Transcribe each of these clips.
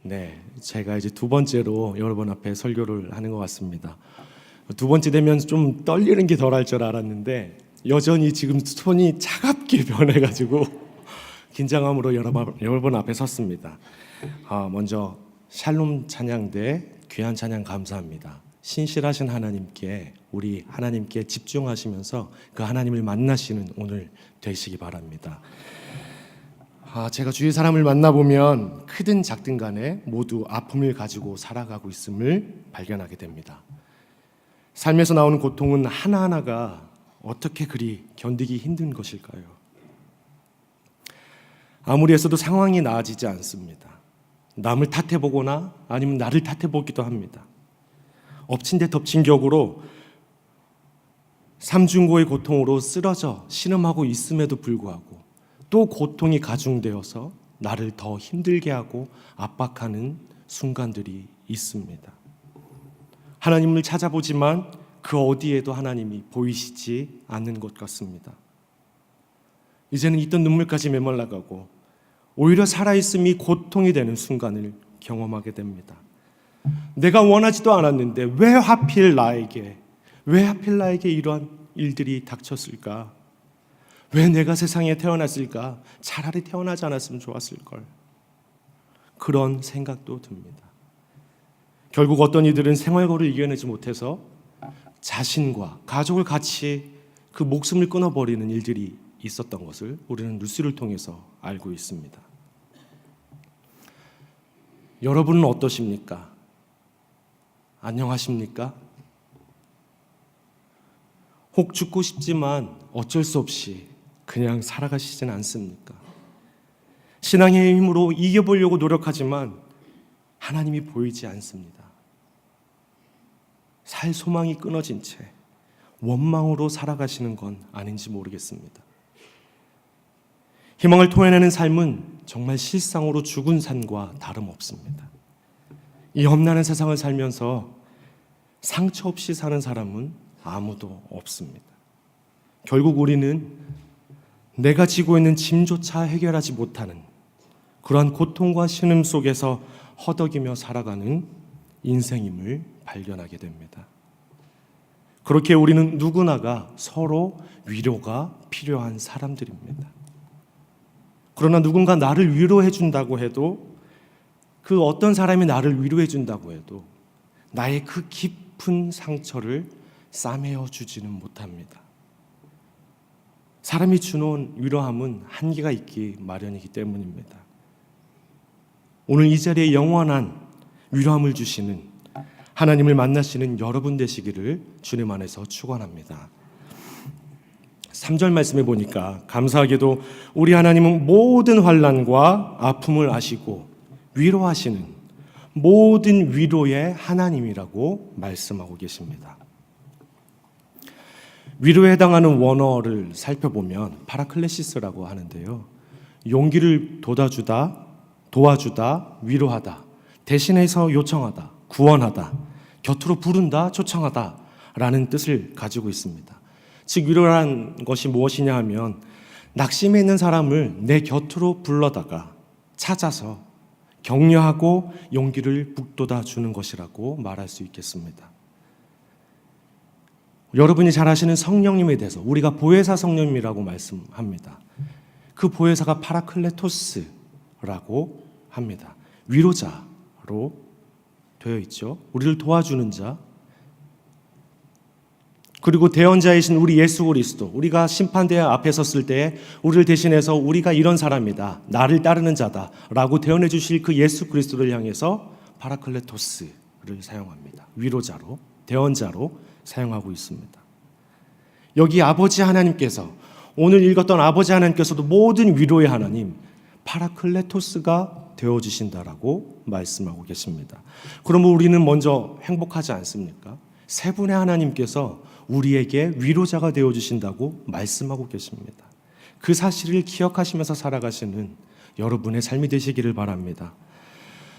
네, 제가 이제 두 번째로 여러분 앞에 설교를 하는 것 같습니다. 두 번째 되면 좀 떨리는 게 덜할 줄 알았는데 여전히 지금 손이 차갑게 변해가지고 긴장함으로 여러분 앞에 섰습니다. 먼저 샬롬 찬양대 귀한 찬양 감사합니다. 신실하신 하나님께 우리 하나님께 집중하시면서 그 하나님을 만나시는 오늘 되시기 바랍니다. 제가 주위 사람을 만나보면 크든 작든 간에 모두 아픔을 가지고 살아가고 있음을 발견하게 됩니다. 삶에서 나오는 고통은 하나하나가 어떻게 그리 견디기 힘든 것일까요? 아무리 했어도 상황이 나아지지 않습니다. 남을 탓해보거나 아니면 나를 탓해보기도 합니다. 엎친 데 덮친 격으로 삼중고의 고통으로 쓰러져 신음하고 있음에도 불구하고 또 고통이 가중되어서 나를 더 힘들게 하고 압박하는 순간들이 있습니다. 하나님을 찾아보지만 그 어디에도 하나님이 보이시지 않는 것 같습니다. 이제는 있던 눈물까지 메말라가고 오히려 살아있음이 고통이 되는 순간을 경험하게 됩니다. 내가 원하지도 않았는데 왜 하필 나에게 이러한 일들이 닥쳤을까? 왜 내가 세상에 태어났을까? 차라리 태어나지 않았으면 좋았을걸. 그런 생각도 듭니다. 결국 어떤 이들은 생활고를 이겨내지 못해서 자신과 가족을 같이 그 목숨을 끊어버리는 일들이 있었던 것을 우리는 뉴스를 통해서 알고 있습니다. 여러분은 어떠십니까? 안녕하십니까? 혹 죽고 싶지만 어쩔 수 없이 그냥 살아가시진 않습니까? 신앙의 힘으로 이겨보려고 노력하지만 하나님이 보이지 않습니다. 살 소망이 끊어진 채 원망으로 살아가시는 건 아닌지 모르겠습니다. 희망을 토해내는 삶은 정말 실상으로 죽은 산과 다름없습니다. 이 험난한 세상을 살면서 상처 없이 사는 사람은 아무도 없습니다. 결국 우리는 내가 지고 있는 짐조차 해결하지 못하는 그러한 고통과 신음 속에서 허덕이며 살아가는 인생임을 발견하게 됩니다. 그렇게 우리는 누구나가 서로 위로가 필요한 사람들입니다. 그러나 누군가 나를 위로해 준다고 해도 그 어떤 사람이 나를 위로해 준다고 해도 나의 그 깊은 상처를 싸매어 주지는 못합니다. 사람이 주는 위로함은 한계가 있기 마련이기 때문입니다. 오늘 이 자리에 영원한 위로함을 주시는 하나님을 만나시는 여러분 되시기를 주님 안에서 축원합니다. 3절 말씀에 보니까 감사하게도 우리 하나님은 모든 환난과 아픔을 아시고 위로하시는 모든 위로의 하나님이라고 말씀하고 계십니다. 위로에 해당하는 원어를 살펴보면 파라클레시스라고 하는데요. 용기를 도와주다, 위로하다, 대신해서 요청하다, 구원하다, 곁으로 부른다, 초청하다 라는 뜻을 가지고 있습니다. 즉 위로란 것이 무엇이냐 하면 낙심해 있는 사람을 내 곁으로 불러다가 찾아서 격려하고 용기를 북돋아 주는 것이라고 말할 수 있겠습니다. 여러분이 잘 아시는 성령님에 대해서 우리가 보혜사 성령님이라고 말씀합니다. 그 보혜사가 파라클레토스라고 합니다. 위로자로 되어 있죠. 우리를 도와주는 자. 그리고 대언자이신 우리 예수 그리스도, 우리가 심판대 앞에 섰을 때 우리를 대신해서 우리가 이런 사람이다, 나를 따르는 자다 라고 대언해 주실 그 예수 그리스도를 향해서 파라클레토스를 사용합니다. 위로자로, 대언자로 사용하고 있습니다. 여기 아버지 하나님께서, 오늘 읽었던 아버지 하나님께서도 모든 위로의 하나님 파라클레토스가 되어주신다라고 말씀하고 계십니다. 그러면 우리는 먼저 행복하지 않습니까? 세 분의 하나님께서 우리에게 위로자가 되어주신다고 말씀하고 계십니다. 그 사실을 기억하시면서 살아가시는 여러분의 삶이 되시기를 바랍니다.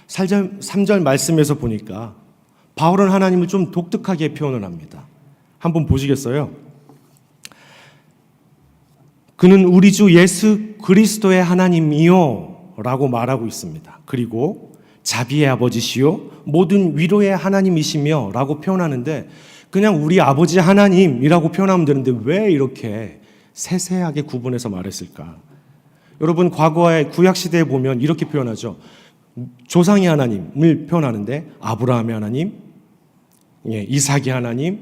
3절 말씀에서 보니까 바울은 하나님을 좀 독특하게 표현을 합니다. 한번 보시겠어요? 그는 우리 주 예수 그리스도의 하나님이요 라고 말하고 있습니다. 그리고 자비의 아버지시요 모든 위로의 하나님이시며 라고 표현하는데 그냥 우리 아버지 하나님이라고 표현하면 되는데 왜 이렇게 세세하게 구분해서 말했을까? 여러분 과거의 구약시대에 보면 이렇게 표현하죠. 조상의 하나님을 표현하는데 아브라함의 하나님, 이삭의 하나님,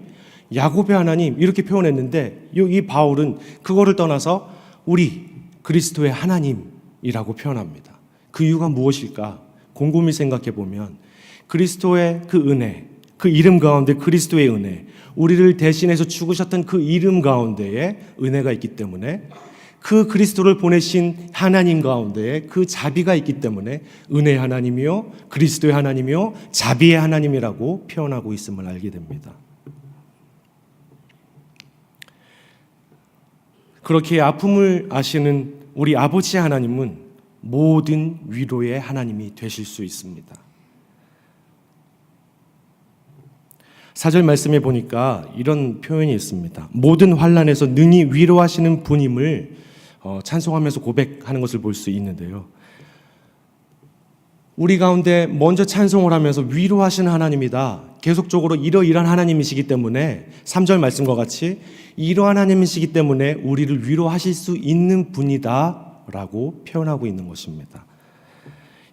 야곱의 하나님 이렇게 표현했는데 이 바울은 그거를 떠나서 우리 그리스도의 하나님이라고 표현합니다. 그 이유가 무엇일까? 곰곰이 생각해 보면 그리스도의 그 은혜, 그 이름 가운데 그리스도의 은혜, 우리를 대신해서 죽으셨던 그 이름 가운데에 은혜가 있기 때문에 그 그리스도를 보내신 하나님 가운데에 그 자비가 있기 때문에 은혜의 하나님이요 그리스도의 하나님이요 자비의 하나님이라고 표현하고 있음을 알게 됩니다. 그렇게 아픔을 아시는 우리 아버지 하나님은 모든 위로의 하나님이 되실 수 있습니다. 4절 말씀에 보니까 이런 표현이 있습니다. 모든 환난에서 능히 위로하시는 분임을 찬송하면서 고백하는 것을 볼 수 있는데요. 우리 가운데 먼저 찬송을 하면서 위로하시는 하나님이다. 계속적으로 이러이러한 하나님이시기 때문에 3절 말씀과 같이 이러한 하나님이시기 때문에 우리를 위로하실 수 있는 분이다 라고 표현하고 있는 것입니다.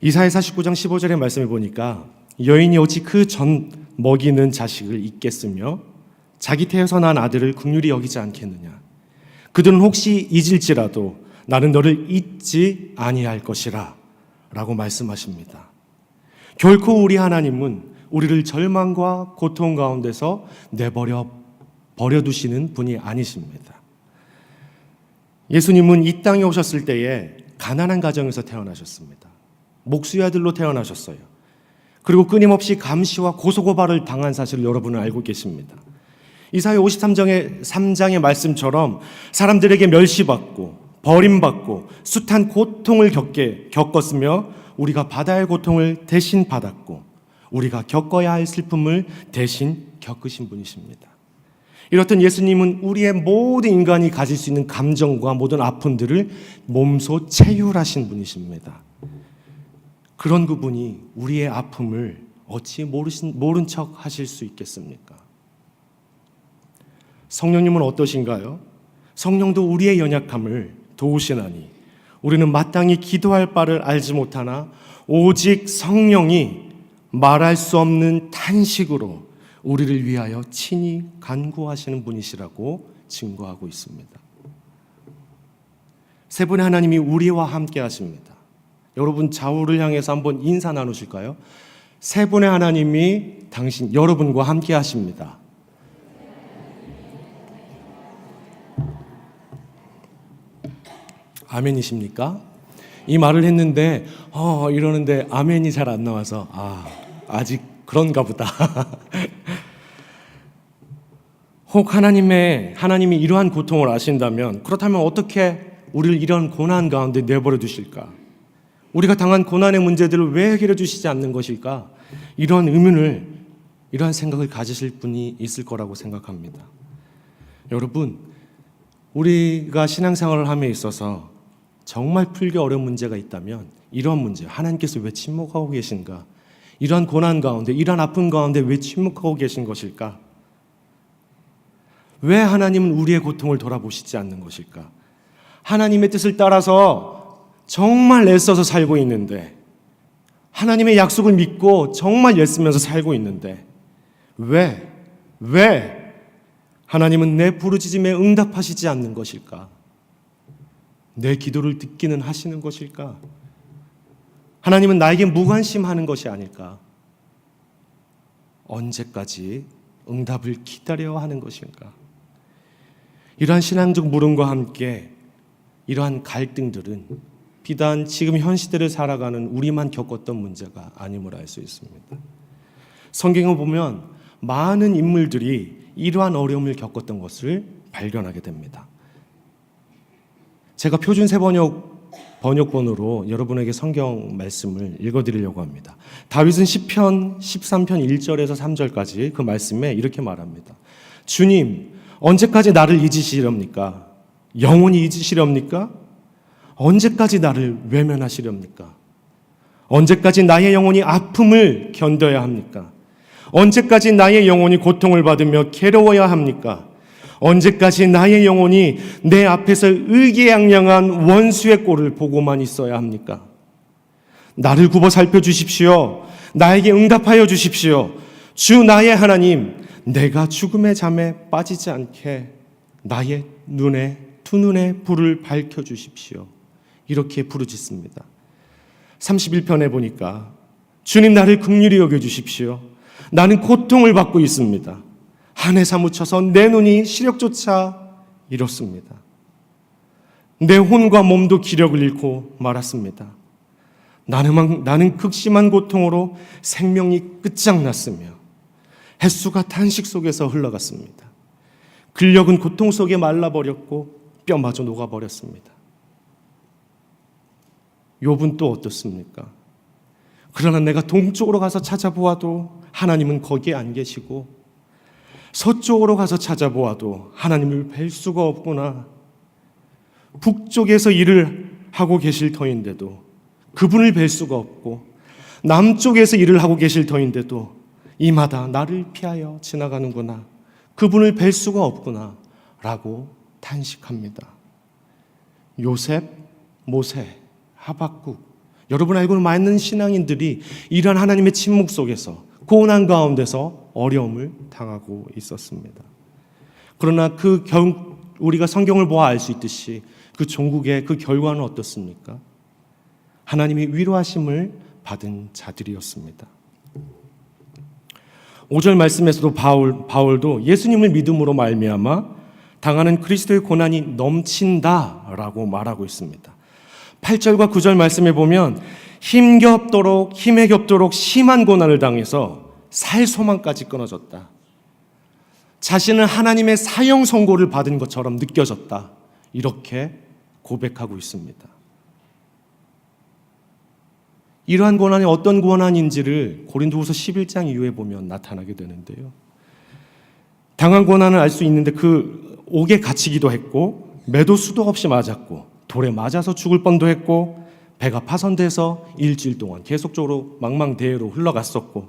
이사야 49장 15절의 말씀을 보니까 여인이 어찌 그 전 먹이는 자식을 잊겠으며 자기 태에서 난 아들을 긍휼히 여기지 않겠느냐. 그들은 혹시 잊을지라도 나는 너를 잊지 아니할 것이라 라고 말씀하십니다. 결코 우리 하나님은 우리를 절망과 고통 가운데서 버려두시는 분이 아니십니다. 예수님은 이 땅에 오셨을 때에 가난한 가정에서 태어나셨습니다. 목수의 아들로 태어나셨어요. 그리고 끊임없이 감시와 고소고발을 당한 사실을 여러분은 알고 계십니다. 이사야 53장의 말씀처럼 사람들에게 멸시받고 버림받고 숱한 고통을 겪었으며 우리가 받아야 할 고통을 대신 받았고 우리가 겪어야 할 슬픔을 대신 겪으신 분이십니다. 이렇듯 예수님은 우리의 모든 인간이 가질 수 있는 감정과 모든 아픔들을 몸소 체휼하신 분이십니다. 그런 그분이 우리의 아픔을 어찌 모른 척 하실 수 있겠습니까? 성령님은 어떠신가요? 성령도 우리의 연약함을 도우시나니 우리는 마땅히 기도할 바를 알지 못하나 오직 성령이 말할 수 없는 탄식으로 우리를 위하여 친히 간구하시는 분이시라고 증거하고 있습니다. 세 분의 하나님이 우리와 함께 하십니다. 여러분 좌우를 향해서 한번 인사 나누실까요? 세 분의 하나님이 여러분과 함께 하십니다. 아멘이십니까? 이 말을 했는데 이러는데 아멘이 잘 안 나와서 아직 그런가 보다. 혹 하나님이 이러한 고통을 아신다면 그렇다면 어떻게 우리를 이런 고난 가운데 내버려 두실까? 우리가 당한 고난의 문제들을 왜 해결해 주시지 않는 것일까? 이러한 의문을, 이러한 생각을 가지실 분이 있을 거라고 생각합니다. 여러분, 우리가 신앙생활을 함에 있어서 정말 풀기 어려운 문제가 있다면 이러한 문제, 하나님께서 왜 침묵하고 계신가? 이러한 고난 가운데, 이러한 아픔 가운데 왜 침묵하고 계신 것일까? 왜 하나님은 우리의 고통을 돌아보시지 않는 것일까? 하나님의 뜻을 따라서 정말 애써서 살고 있는데, 하나님의 약속을 믿고 정말 애쓰면서 살고 있는데 왜 하나님은 내 부르짖음에 응답하시지 않는 것일까? 내 기도를 듣기는 하시는 것일까? 하나님은 나에게 무관심하는 것이 아닐까? 언제까지 응답을 기다려야 하는 것인가? 이러한 신앙적 물음과 함께 이러한 갈등들은 비단 지금 현 시대를 살아가는 우리만 겪었던 문제가 아님을 알 수 있습니다. 성경을 보면 많은 인물들이 이러한 어려움을 겪었던 것을 발견하게 됩니다. 제가 표준 번역본으로 여러분에게 성경 말씀을 읽어드리려고 합니다. 다윗은 시편 13편 1절에서 3절까지 그 말씀에 이렇게 말합니다. 주님, 언제까지 나를 잊으시렵니까? 영원히 잊으시렵니까? 언제까지 나를 외면하시렵니까? 언제까지 나의 영혼이 아픔을 견뎌야 합니까? 언제까지 나의 영혼이 고통을 받으며 괴로워야 합니까? 언제까지 나의 영혼이 내 앞에서 의기양양한 원수의 꼴을 보고만 있어야 합니까? 나를 굽어 살펴주십시오. 나에게 응답하여 주십시오. 주 나의 하나님, 내가 죽음의 잠에 빠지지 않게 나의 두 눈에 불을 밝혀주십시오. 이렇게 부르짖습니다. 31편에 보니까 주님 나를 긍휼히 여겨주십시오. 나는 고통을 받고 있습니다. 한해 사무쳐서 내 눈이 시력조차 잃었습니다. 내 혼과 몸도 기력을 잃고 말았습니다. 나는 극심한 고통으로 생명이 끝장났으며 햇수가 탄식 속에서 흘러갔습니다. 근력은 고통 속에 말라버렸고 뼈마저 녹아버렸습니다. 욥은 또 어떻습니까? 그러나 내가 동쪽으로 가서 찾아보아도 하나님은 거기에 안 계시고 서쪽으로 가서 찾아보아도 하나님을 뵐 수가 없구나. 북쪽에서 일을 하고 계실 터인데도 그분을 뵐 수가 없고 남쪽에서 일을 하고 계실 터인데도 이마다 나를 피하여 지나가는구나. 그분을 뵐 수가 없구나 라고 탄식합니다. 요셉, 모세, 하박국, 여러분 알고 많은 신앙인들이 이러한 하나님의 침묵 속에서 고난 가운데서 어려움을 당하고 있었습니다. 그러나 우리가 성경을 보아 알 수 있듯이 그 종국의 그 결과는 어떻습니까? 하나님이 위로하심을 받은 자들이었습니다. 5절 말씀에서도 바울도 예수님을 믿음으로 말미암아 당하는 그리스도의 고난이 넘친다라고 말하고 있습니다. 8절과 9절 말씀에 보면 힘에 겹도록 심한 고난을 당해서 살 소망까지 끊어졌다. 자신은 하나님의 사형 선고를 받은 것처럼 느껴졌다. 이렇게 고백하고 있습니다. 이러한 고난이 어떤 고난인지를 고린도후서 11장 이후에 보면 나타나게 되는데요. 당한 고난을 알 수 있는데 그 옥에 갇히기도 했고 매도 수도 없이 맞았고 돌에 맞아서 죽을 뻔도 했고 배가 파손돼서 일주일 동안 계속적으로 망망대해로 흘러갔었고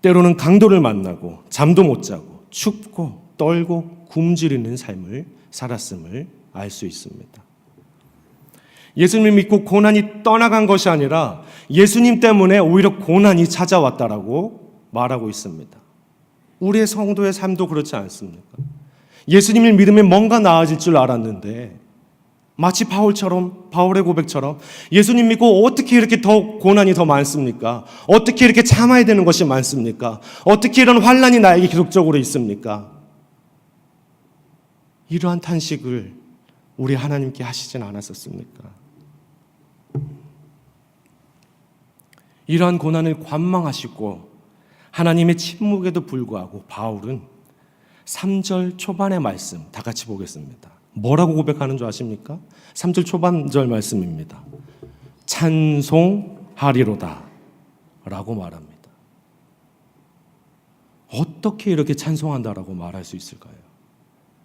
때로는 강도를 만나고 잠도 못 자고 춥고 떨고 굶주리는 삶을 살았음을 알 수 있습니다. 예수님을 믿고 고난이 떠나간 것이 아니라 예수님 때문에 오히려 고난이 찾아왔다라고 말하고 있습니다. 우리의 성도의 삶도 그렇지 않습니까? 예수님을 믿으면 뭔가 나아질 줄 알았는데 마치 바울의 고백처럼 예수님 믿고 어떻게 이렇게 더 고난이 더 많습니까? 어떻게 이렇게 참아야 되는 것이 많습니까? 어떻게 이런 환난이 나에게 계속적으로 있습니까? 이러한 탄식을 우리 하나님께 하시진 않았었습니까? 이러한 고난을 관망하시고 하나님의 침묵에도 불구하고 바울은 3절 초반의 말씀 다 같이 보겠습니다. 뭐라고 고백하는 줄 아십니까? 3절 초반절 말씀입니다. 찬송하리로다 라고 말합니다. 어떻게 이렇게 찬송한다라고 말할 수 있을까요?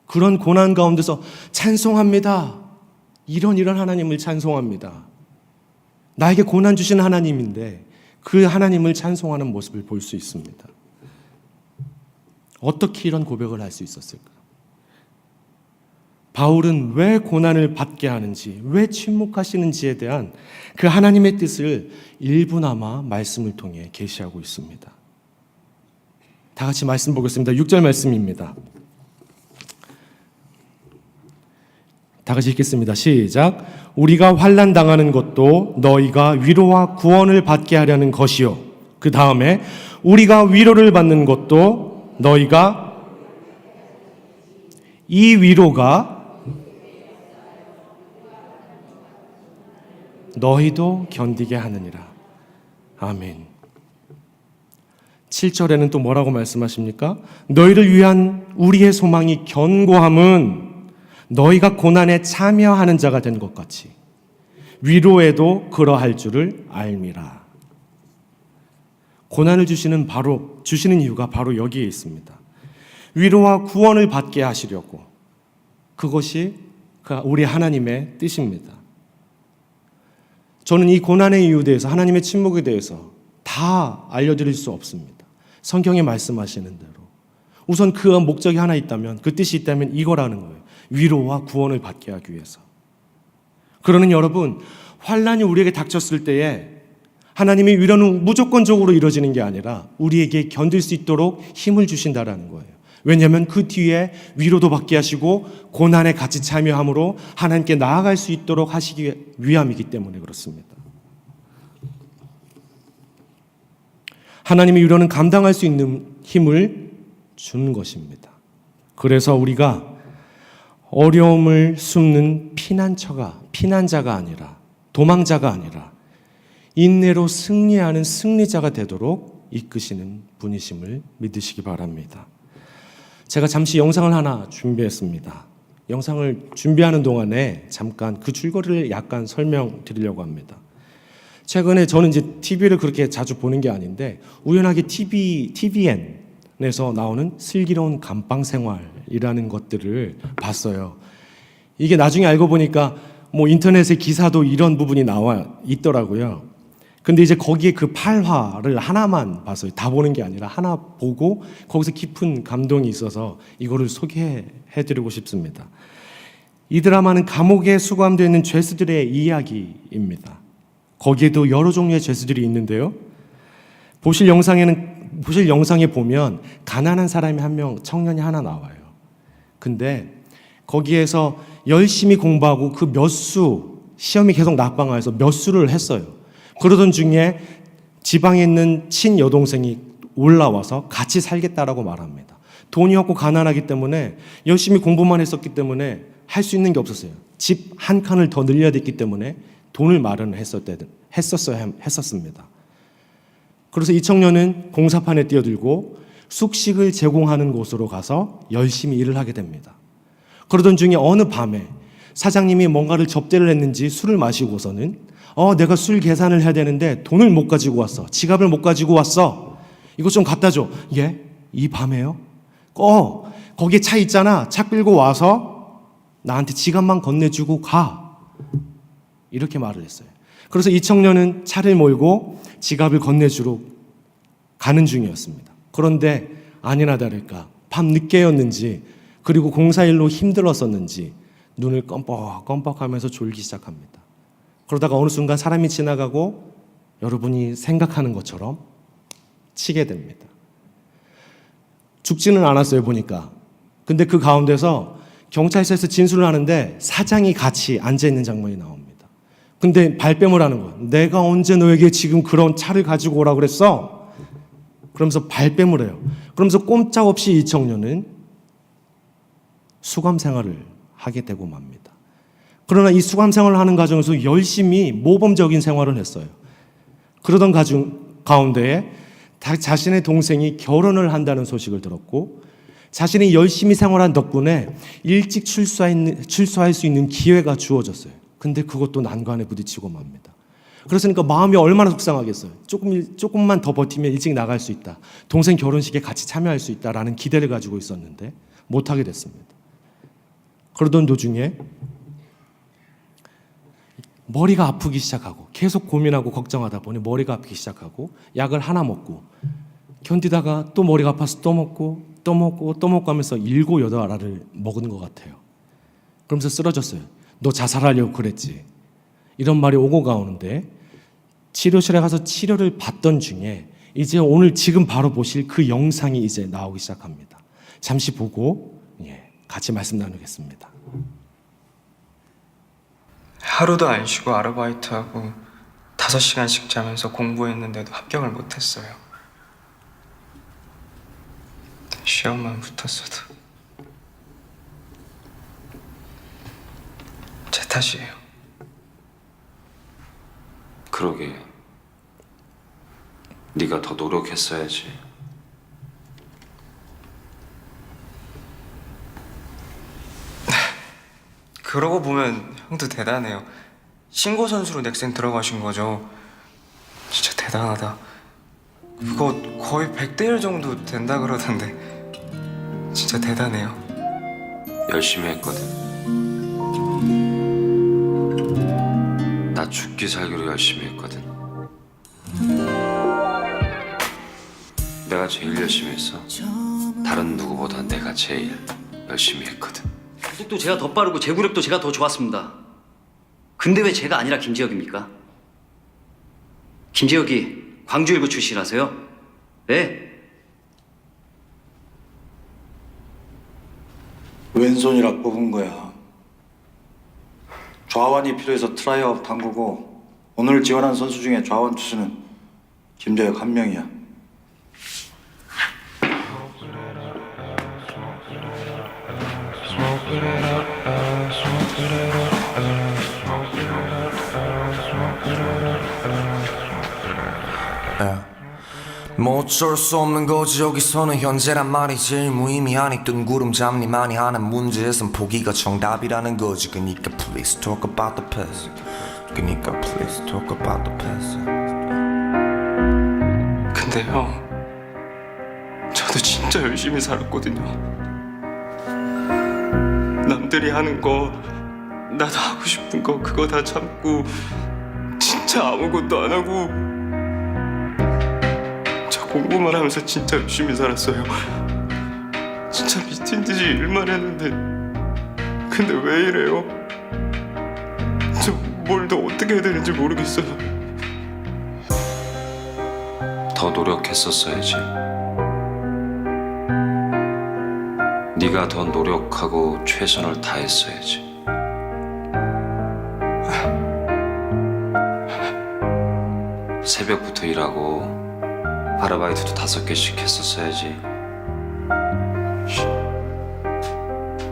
그런 고난 가운데서 찬송합니다. 이런 하나님을 찬송합니다. 나에게 고난 주신 하나님인데 그 하나님을 찬송하는 모습을 볼 수 있습니다. 어떻게 이런 고백을 할 수 있었을까? 바울은 왜 고난을 받게 하는지, 왜 침묵하시는지에 대한 그 하나님의 뜻을 일부나마 말씀을 통해 계시하고 있습니다. 다 같이 말씀 보겠습니다. 6절 말씀입니다. 다 같이 읽겠습니다. 시작. 우리가 환난 당하는 것도 너희가 위로와 구원을 받게 하려는 것이요. 그 다음에 우리가 위로를 받는 것도 너희가 이 위로가 너희도 견디게 하느니라. 아멘. 7절에는 또 뭐라고 말씀하십니까? 너희를 위한 우리의 소망이 견고함은 너희가 고난에 참여하는 자가 된 것 같이 위로에도 그러할 줄을 알미라. 고난을 주시는 이유가 바로 여기에 있습니다. 위로와 구원을 받게 하시려고. 그것이 우리 하나님의 뜻입니다. 저는 이 고난의 이유에 대해서, 하나님의 침묵에 대해서 다 알려드릴 수 없습니다. 성경에 말씀하시는 대로 우선 그 목적이 하나 있다면, 그 뜻이 있다면 이거라는 거예요. 위로와 구원을 받게 하기 위해서. 그러는 여러분, 환난이 우리에게 닥쳤을 때에 하나님의 위로는 무조건적으로 이루어지는 게 아니라 우리에게 견딜 수 있도록 힘을 주신다라는 거예요. 왜냐하면 그 뒤에 위로도 받게 하시고 고난에 같이 참여함으로 하나님께 나아갈 수 있도록 하시기 위함이기 때문에 그렇습니다. 하나님의 위로는 감당할 수 있는 힘을 주는 것입니다. 그래서 우리가 어려움을 숨는 피난자가 아니라, 도망자가 아니라 인내로 승리하는 승리자가 되도록 이끄시는 분이심을 믿으시기 바랍니다. 제가 잠시 영상을 하나 준비했습니다. 영상을 준비하는 동안에 잠깐 그 줄거리를 약간 설명드리려고 합니다. 최근에 저는 이제 TV를 그렇게 자주 보는 게 아닌데 우연하게 TVN에서 나오는 슬기로운 감방 생활이라는 것들을 봤어요. 이게 나중에 알고 보니까 뭐 인터넷에 기사도 이런 부분이 나와 있더라고요. 근데 이제 거기에 그 8화를 하나만 봤어요. 다 보는 게 아니라 하나 보고 거기서 깊은 감동이 있어서 이거를 소개해드리고 싶습니다. 이 드라마는 감옥에 수감되어 있는 죄수들의 이야기입니다. 거기에도 여러 종류의 죄수들이 있는데요. 보실 영상에 보면 가난한 사람이 한 명, 청년이 하나 나와요. 근데 거기에서 열심히 공부하고 그 몇 수, 시험이 계속 낙방하여서 몇 수를 했어요. 그러던 중에 지방에 있는 친여동생이 올라와서 같이 살겠다라고 말합니다. 돈이 없고 가난하기 때문에 열심히 공부만 했었기 때문에 할 수 있는 게 없었어요. 집 한 칸을 더 늘려야 됐기 때문에 돈을 마련을 했었습니다. 그래서 이 청년은 공사판에 뛰어들고 숙식을 제공하는 곳으로 가서 열심히 일을 하게 됩니다. 그러던 중에 어느 밤에 사장님이 뭔가를 접대를 했는지 술을 마시고서는 내가 술 계산을 해야 되는데 돈을 못 가지고 왔어. 지갑을 못 가지고 왔어. 이것 좀 갖다 줘. 예? 이 밤에요? 거기에 차 있잖아. 차 끌고 와서 나한테 지갑만 건네주고 가. 이렇게 말을 했어요. 그래서 이 청년은 차를 몰고 지갑을 건네주러 가는 중이었습니다. 그런데 아니나 다를까 밤 늦게였는지 그리고 공사일로 힘들었었는지 눈을 껌뻑껌뻑하면서 졸기 시작합니다. 그러다가 어느 순간 사람이 지나가고 여러분이 생각하는 것처럼 치게 됩니다. 죽지는 않았어요, 보니까. 근데 그 가운데서 경찰서에서 진술을 하는데 사장이 같이 앉아있는 장면이 나옵니다. 근데 발뺌을 하는 거예요. 내가 언제 너에게 지금 그런 차를 가지고 오라고 그랬어? 그러면서 발뺌을 해요. 그러면서 꼼짝없이 이 청년은 수감 생활을 하게 되고 맙니다. 그러나 이 수감 생활을 하는 과정에서 열심히 모범적인 생활을 했어요. 그러던 가운데에 자신의 동생이 결혼을 한다는 소식을 들었고 자신이 열심히 생활한 덕분에 일찍 출소할 수 있는 기회가 주어졌어요. 근데 그것도 난관에 부딪히고 맙니다. 그러니까 마음이 얼마나 속상하겠어요. 조금만 더 버티면 일찍 나갈 수 있다. 동생 결혼식에 같이 참여할 수 있다라는 기대를 가지고 있었는데 못하게 됐습니다. 그러던 도중에 머리가 아프기 시작하고 계속 고민하고 걱정하다 보니 머리가 아프기 시작하고 약을 하나 먹고 견디다가 또 머리가 아파서 또 먹고 하면서 7, 8알을 먹은 것 같아요. 그러면서 쓰러졌어요. 너 자살하려고 그랬지. 이런 말이 오고 가오는데 치료실에 가서 치료를 받던 중에 이제 오늘 지금 바로 보실 그 영상이 이제 나오기 시작합니다. 잠시 보고 같이 말씀 나누겠습니다. 하루도 안 쉬고 아르바이트하고 5시간씩 자면서 공부했는데도 합격을 못했어요. 시험만 붙었어도 제 탓이에요. 그러게. 네가 더 노력했어야지. 그러고 보면 형도 대단해요. 신고 선수로 넥센 들어가신 거죠. 진짜 대단하다. 그거 거의 100대1 정도 된다 그러던데 진짜 대단해요. 열심히 했거든. 나 나 죽기 살기로 열심히 했거든. 내가 제일 열심히 했어. 다른 누구보다 내가 제일 열심히 했거든. 속도 제가 더 빠르고 제구력도 제가 더 좋았습니다. 근데 왜 제가 아니라 김재혁입니까? 김재혁이 광주일보 출신이라서요? 네. 왼손이라 뽑은 거야. 좌완이 필요해서 트라이아웃 당구고 오늘 지원한 선수 중에 좌완 투수는 김재혁 한 명이야. 뭐 어쩔 수 없는 거지 여기서는 현재란 말이 제일 무의미하니 뜬구름 잡니만이 하는 문제에선 포기가 정답이라는 거지. 그니까 please talk about the past. 그니까 please talk about the past. 근데 형, 저도 진짜 열심히 살았거든요. 남들이 하는 거, 나도 하고 싶은 거 그거 다 참고 진짜 아무것도 안 하고 저 공부만 하면서 진짜 열심히 살았어요. 진짜 미친 듯이 일만 했는데 근데 왜 이래요? 저 뭘 더 어떻게 해야 되는지 모르겠어요. 더 노력했었어야지. 네가 더 노력하고 최선을 다했어야지. 새벽부터 일하고 아르바이트도 5개씩 했었어야지.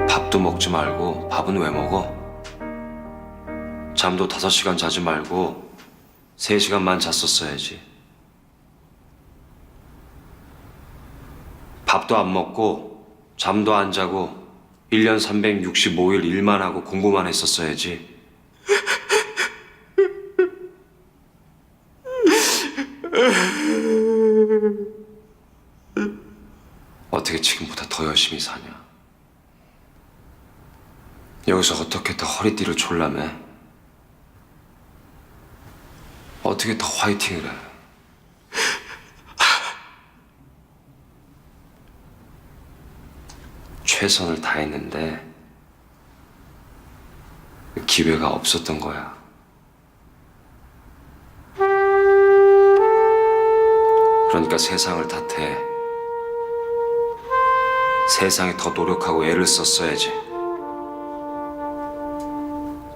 밥도 먹지 말고 밥은 왜 먹어? 잠도 5시간 자지 말고 3시간만 잤었어야지. 밥도 안 먹고 잠도 안 자고 1년 365일 일만 하고 공부만 했었어야지. 어떻게 지금보다 더 열심히 사냐? 여기서 어떻게 더 허리띠를 졸라매? 어떻게 더 화이팅을 해? 최선을 다했는데 기회가 없었던 거야. 그러니까 세상을 탓해. 세상에 더 노력하고 애를 썼어야지.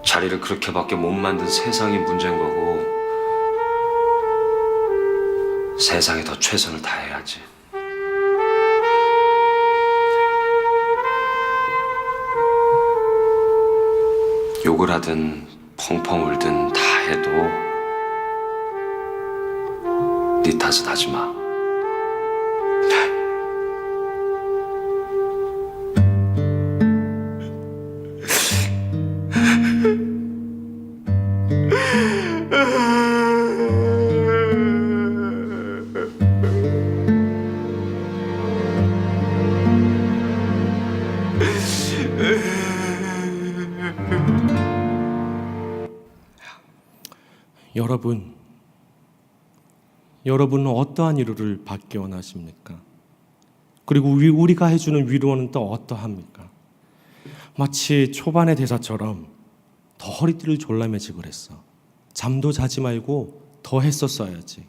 자리를 그렇게밖에 못 만든 세상이 문제인 거고 세상에 더 최선을 다해야지. 욕을 하든 펑펑 울든 다 해도 네 탓은 하지 마. 여러분은 어떠한 위로를 받기 원하십니까? 그리고 우리가 해주는 위로는 또 어떠합니까? 마치 초반의 대사처럼 더 허리띠를 졸라매지 그랬어. 잠도 자지 말고 더 했었어야지.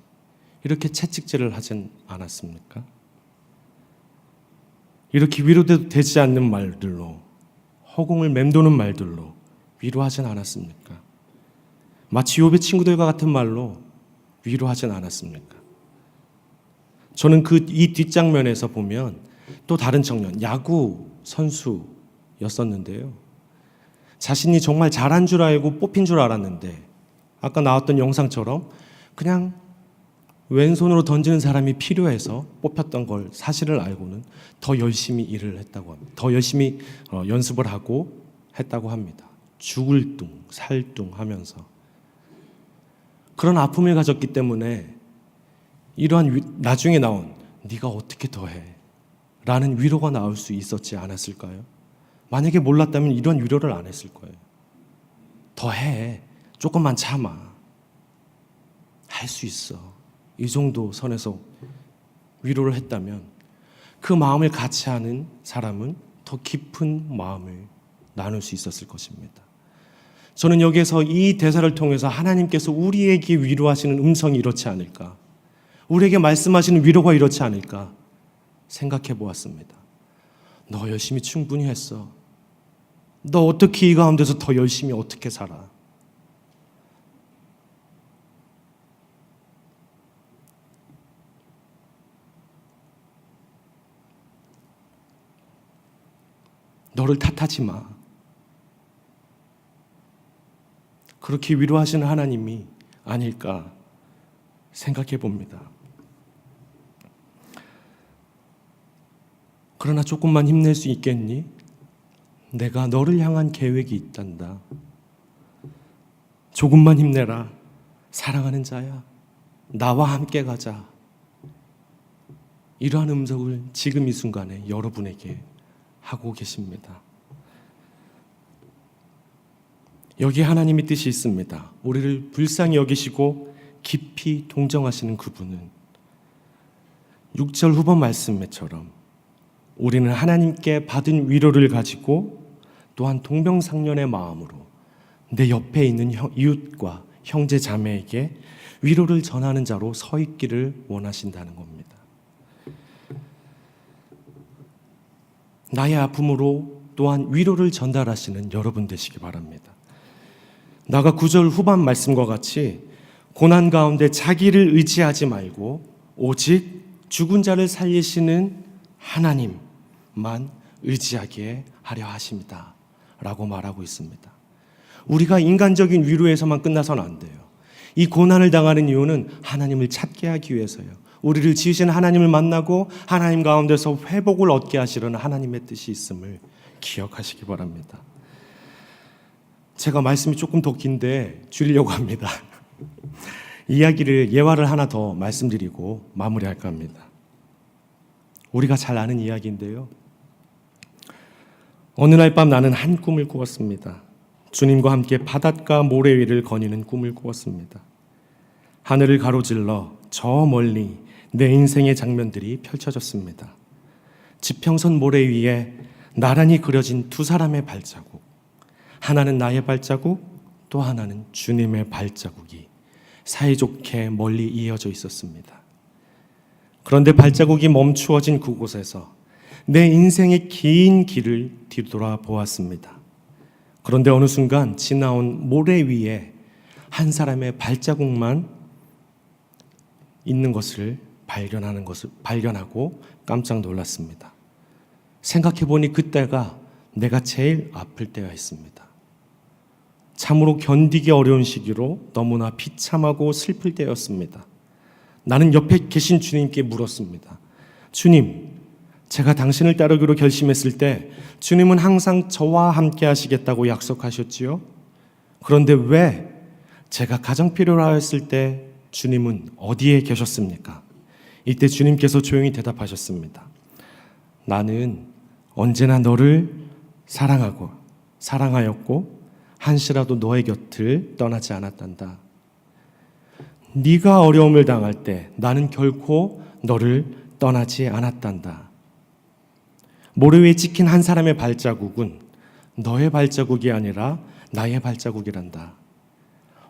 이렇게 채찍질을 하진 않았습니까? 이렇게 위로도 되지 않는 말들로, 허공을 맴도는 말들로 위로하진 않았습니까? 마치 욥의 친구들과 같은 말로 위로하진 않았습니까? 저는 이 뒷장면에서 보면 또 다른 청년, 야구 선수였었는데요. 자신이 정말 잘한 줄 알고 뽑힌 줄 알았는데 아까 나왔던 영상처럼 그냥 왼손으로 던지는 사람이 필요해서 뽑혔던 걸 사실을 알고는 더 열심히 일을 했다고 합니다. 더 열심히 연습을 하고 했다고 합니다. 죽을 둥 살둥 하면서 그런 아픔을 가졌기 때문에 이러한 나중에 나온 네가 어떻게 더해 라는 위로가 나올 수 있었지 않았을까요? 만약에 몰랐다면 이런 위로를 안 했을 거예요. 더해, 조금만 참아. 할 수 있어. 이 정도 선에서 위로를 했다면 그 마음을 같이 하는 사람은 더 깊은 마음을 나눌 수 있었을 것입니다. 저는 여기에서 이 대사를 통해서 하나님께서 우리에게 위로하시는 음성이 이렇지 않을까, 우리에게 말씀하시는 위로가 이렇지 않을까 생각해 보았습니다. 너 열심히 충분히 했어. 너 어떻게 이 가운데서 더 열심히 어떻게 살아? 너를 탓하지 마. 그렇게 위로하시는 하나님이 아닐까 생각해 봅니다. 그러나 조금만 힘낼 수 있겠니? 내가 너를 향한 계획이 있단다. 조금만 힘내라. 사랑하는 자야. 나와 함께 가자. 이러한 음성을 지금 이 순간에 여러분에게 하고 계십니다. 여기에 하나님의 뜻이 있습니다. 우리를 불쌍히 여기시고 깊이 동정하시는 그분은 6절 후반 말씀처럼 우리는 하나님께 받은 위로를 가지고 또한 동병상련의 마음으로 내 옆에 있는 이웃과 형제 자매에게 위로를 전하는 자로 서 있기를 원하신다는 겁니다. 나의 아픔으로 또한 위로를 전달하시는 여러분 되시기 바랍니다. 나가 9절 후반 말씀과 같이 고난 가운데 자기를 의지하지 말고 오직 죽은 자를 살리시는 하나님만 의지하게 하려 하십니다 라고 말하고 있습니다. 우리가 인간적인 위로에서만 끝나서는 안 돼요. 이 고난을 당하는 이유는 하나님을 찾게 하기 위해서요. 우리를 지으신 하나님을 만나고 하나님 가운데서 회복을 얻게 하시려는 하나님의 뜻이 있음을 기억하시기 바랍니다. 제가 말씀이 조금 더 긴데 줄이려고 합니다. 이야기를 예화를 하나 더 말씀드리고 마무리할까 합니다. 우리가 잘 아는 이야기인데요. 어느 날 밤 나는 한 꿈을 꾸었습니다. 주님과 함께 바닷가 모래 위를 거니는 꿈을 꾸었습니다. 하늘을 가로질러 저 멀리 내 인생의 장면들이 펼쳐졌습니다. 지평선 모래 위에 나란히 그려진 두 사람의 발자국, 하나는 나의 발자국, 또 하나는 주님의 발자국이 사이좋게 멀리 이어져 있었습니다. 그런데 발자국이 멈추어진 그곳에서 내 인생의 긴 길을 뒤돌아보았습니다. 그런데 어느 순간 지나온 모래 위에 한 사람의 발자국만 있는 것을 발견하고 깜짝 놀랐습니다. 생각해보니 그때가 내가 제일 아플 때였습니다. 참으로 견디기 어려운 시기로 너무나 비참하고 슬플 때였습니다. 나는 옆에 계신 주님께 물었습니다. 주님, 제가 당신을 따르기로 결심했을 때 주님은 항상 저와 함께 하시겠다고 약속하셨지요? 그런데 왜 제가 가장 필요하였을 때 주님은 어디에 계셨습니까? 이때 주님께서 조용히 대답하셨습니다. 나는 언제나 너를 사랑하였고 한시라도 너의 곁을 떠나지 않았단다. 네가 어려움을 당할 때 나는 결코 너를 떠나지 않았단다. 모래 위에 찍힌 한 사람의 발자국은 너의 발자국이 아니라 나의 발자국이란다.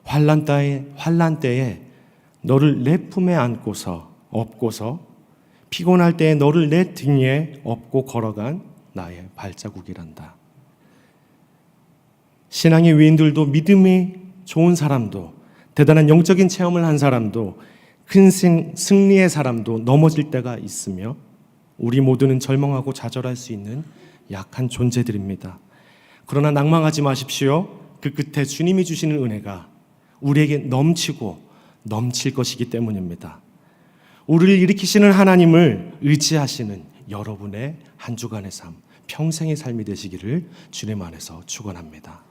환난 때에 너를 내 품에 업고서 피곤할 때에 너를 내 등에 업고 걸어간 나의 발자국이란다. 신앙의 위인들도 믿음이 좋은 사람도 대단한 영적인 체험을 한 사람도 큰 승리의 사람도 넘어질 때가 있으며 우리 모두는 절망하고 좌절할 수 있는 약한 존재들입니다. 그러나 낭망하지 마십시오. 그 끝에 주님이 주시는 은혜가 우리에게 넘칠 것이기 때문입니다. 우리를 일으키시는 하나님을 의지하시는 여러분의 한 주간의 삶, 평생의 삶이 되시기를 주님 안에서 축원합니다.